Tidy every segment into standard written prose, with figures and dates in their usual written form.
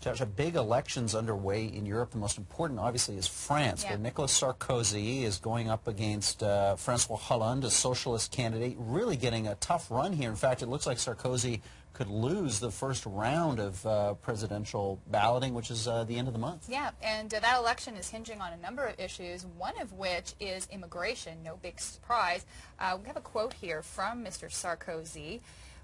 Josh, a big elections underway in Europe. The most important, obviously, is France, where Nicolas Sarkozy is going up against François Hollande, a socialist candidate, really getting a tough run here. In fact, it looks like Sarkozy could lose the first round of presidential balloting, which is the end of the month. Yeah, and that election is hinging on a number of issues, one of which is immigration. No big surprise. We have a quote here from Mr. Sarkozy,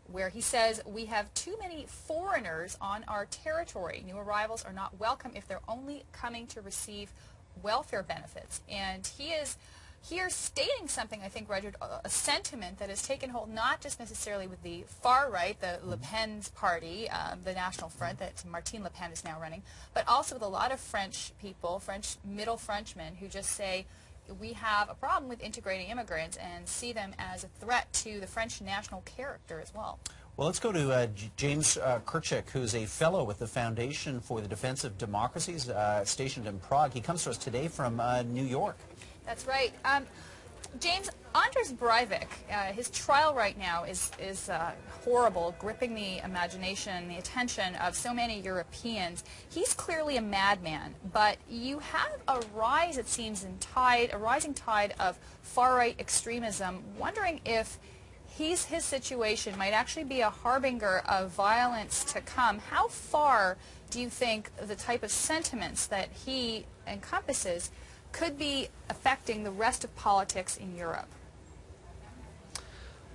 where he says, "We have too many foreigners on our territory. New arrivals are not welcome if they're only coming to receive welfare benefits." And he is here stating something, I think, Roger, a sentiment that has taken hold not just necessarily with the far right, the Le Pen's party, the National Front that Marine Le Pen is now running, but also with a lot of French people, middle Frenchmen, who just say, we have a problem with integrating immigrants and see them as a threat to the French national character as well. Well, let's go to James Kirchick, who's a fellow with the Foundation for the Defense of Democracies, stationed in Prague. He comes to us today from New York. That's right. James, Anders Breivik, his trial right now is horrible, gripping the imagination, the attention of so many Europeans. He's clearly a madman, but you have a rise, it seems, a rising tide of far-right extremism. Wondering if his situation might actually be a harbinger of violence to come. How far do you think the type of sentiments that he encompasses could be affecting the rest of politics in Europe?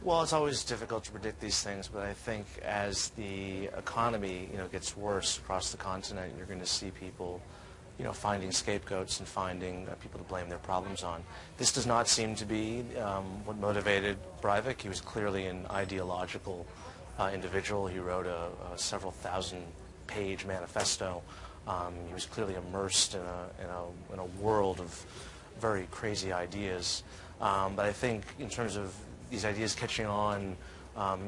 Well, it's always difficult to predict these things, but I think as the economy, gets worse across the continent, you're going to see people, finding scapegoats and finding people to blame their problems on. This does not seem to be what motivated Breivik. He was clearly an ideological individual. He wrote a several thousand-page manifesto. He was clearly immersed in a world of very crazy ideas. But I think in terms of these ideas catching on,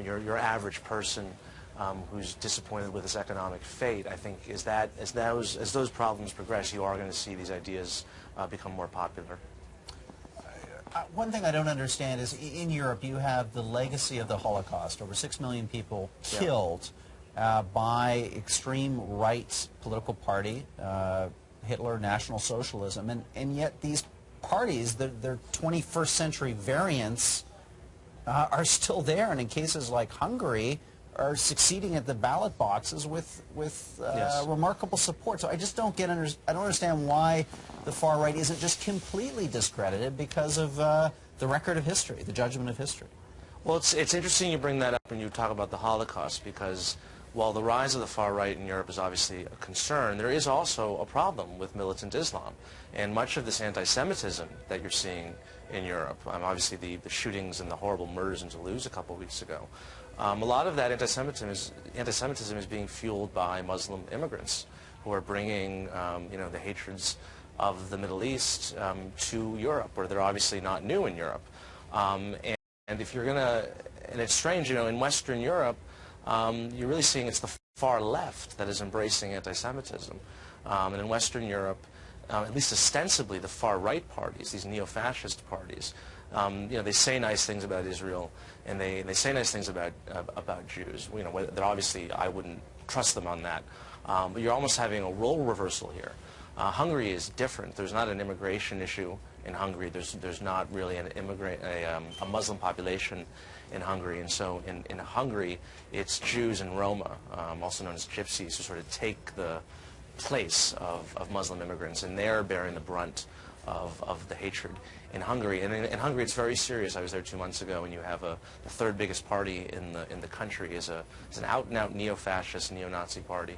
your average person who's disappointed with his economic fate, I think as those problems progress, you are going to see these ideas become more popular. One thing I don't understand is in Europe you have the legacy of the Holocaust, over 6 million people killed. By extreme right political party, Hitler, National Socialism, and yet these parties, their 21st century variants, are still there, and in cases like Hungary, are succeeding at the ballot boxes with remarkable support. So I just don't I don't understand why the far right isn't just completely discredited because of the record of history, the judgment of history. Well, it's interesting you bring that up when you talk about the Holocaust, because while the rise of the far right in Europe is obviously a concern, there is also a problem with militant Islam. And much of this anti-Semitism that you're seeing in Europe, obviously the shootings and the horrible murders in Toulouse a couple of weeks ago, a lot of that anti-Semitism is being fueled by Muslim immigrants who are bringing the hatreds of the Middle East to Europe, where they're obviously not new in Europe. And if you're going to, and it's strange, in Western Europe, you're really seeing it's the far left that is embracing anti-Semitism. And in Western Europe, at least ostensibly, the far-right parties, these neo-fascist parties, they say nice things about Israel, and they say nice things about Jews. That obviously I wouldn't trust them on that. But you're almost having a role reversal here. Hungary is different. There's not an immigration issue in Hungary. There's not really a Muslim population in Hungary, and so in Hungary, it's Jews and Roma, also known as gypsies, who sort of take the place of Muslim immigrants, and they're bearing the brunt of the hatred in Hungary. And in Hungary, it's very serious. I was there 2 months ago, and you have the third biggest party in the country is an out-and-out neo-fascist, neo-Nazi party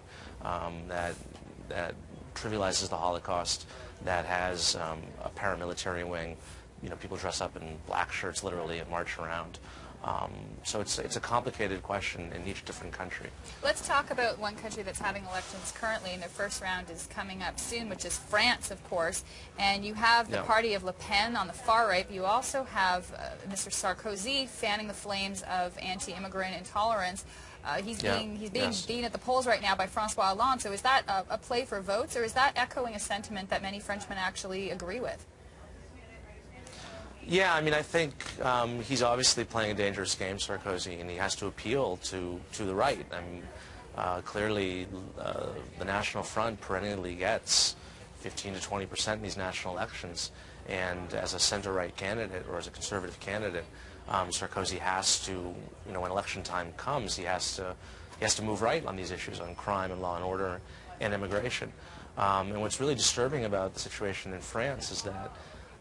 that trivializes the Holocaust, that has a paramilitary wing. People dress up in black shirts, literally, and march around. So it's a complicated question in each different country. Let's talk about one country that's having elections currently, and their first round is coming up soon, which is France, of course. And you have the party of Le Pen on the far right, but you also have Mr. Sarkozy fanning the flames of anti-immigrant intolerance. He's being beaten at the polls right now by François Hollande. So is that a play for votes, or is that echoing a sentiment that many Frenchmen actually agree with? Yeah, I think he's obviously playing a dangerous game, Sarkozy, and he has to appeal to the right. Clearly, the National Front perennially gets 15 to 20% in these national elections, and as a center-right candidate or as a conservative candidate, Sarkozy has to, when election time comes, he has to move right on these issues on crime and law and order and immigration. And what's really disturbing about the situation in France is that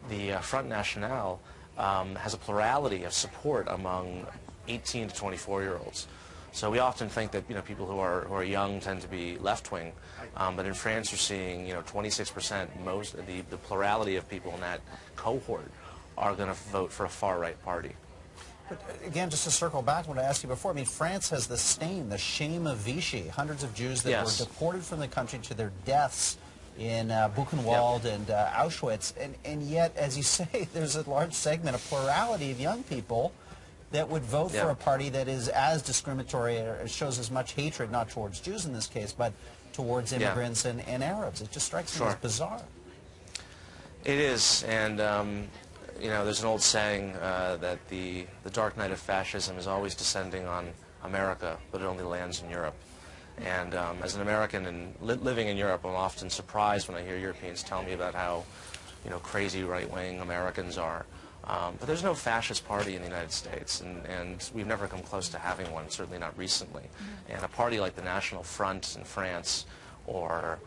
the Front National has a plurality of support among 18 to 24-year-olds. So we often think that people who are young tend to be left-wing, but in France you're seeing 26%. The plurality of people in that cohort are going to vote for a far-right party. But again, just to circle back to what I asked you before, I mean, France has the stain, the shame of Vichy, hundreds of Jews that were deported from the country to their deaths in Buchenwald and Auschwitz, and yet, as you say, there's a large segment, a plurality of young people that would vote for a party that is as discriminatory or shows as much hatred, not towards Jews in this case, but towards immigrants and Arabs. It just strikes me as bizarre. It is, and there's an old saying that the dark night of fascism is always descending on America, but it only lands in Europe. And as an American and living in Europe, I'm often surprised when I hear Europeans tell me about how crazy right-wing Americans are. But there's no fascist party in the United States, and we've never come close to having one, certainly not recently. And a party like the National Front in France, or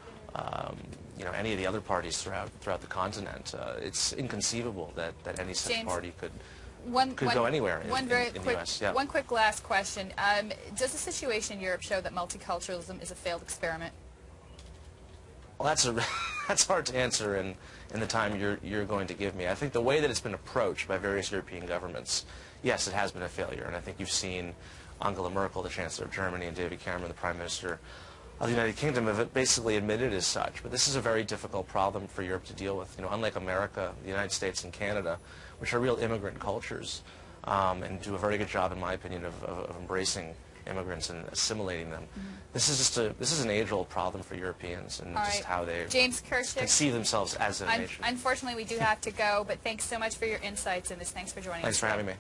any of the other parties throughout the continent, it's inconceivable that any such party could go anywhere in the U.S. Yeah. One quick last question. Does the situation in Europe show that multiculturalism is a failed experiment? Well, that's hard to answer in the time you're going to give me. I think the way that it's been approached by various European governments, yes, it has been a failure. And I think you've seen Angela Merkel, the Chancellor of Germany, and David Cameron, the Prime Minister of the United Kingdom, have basically admitted as such. But this is a very difficult problem for Europe to deal with. Unlike America, the United States, and Canada, which are real immigrant cultures, and do a very good job, in my opinion, of embracing immigrants and assimilating them. This is an age-old problem for Europeans, and just how they conceive themselves as a nation. Unfortunately, we do have to go, but thanks so much for your insights in this. Thanks for joining us. Thanks for having me.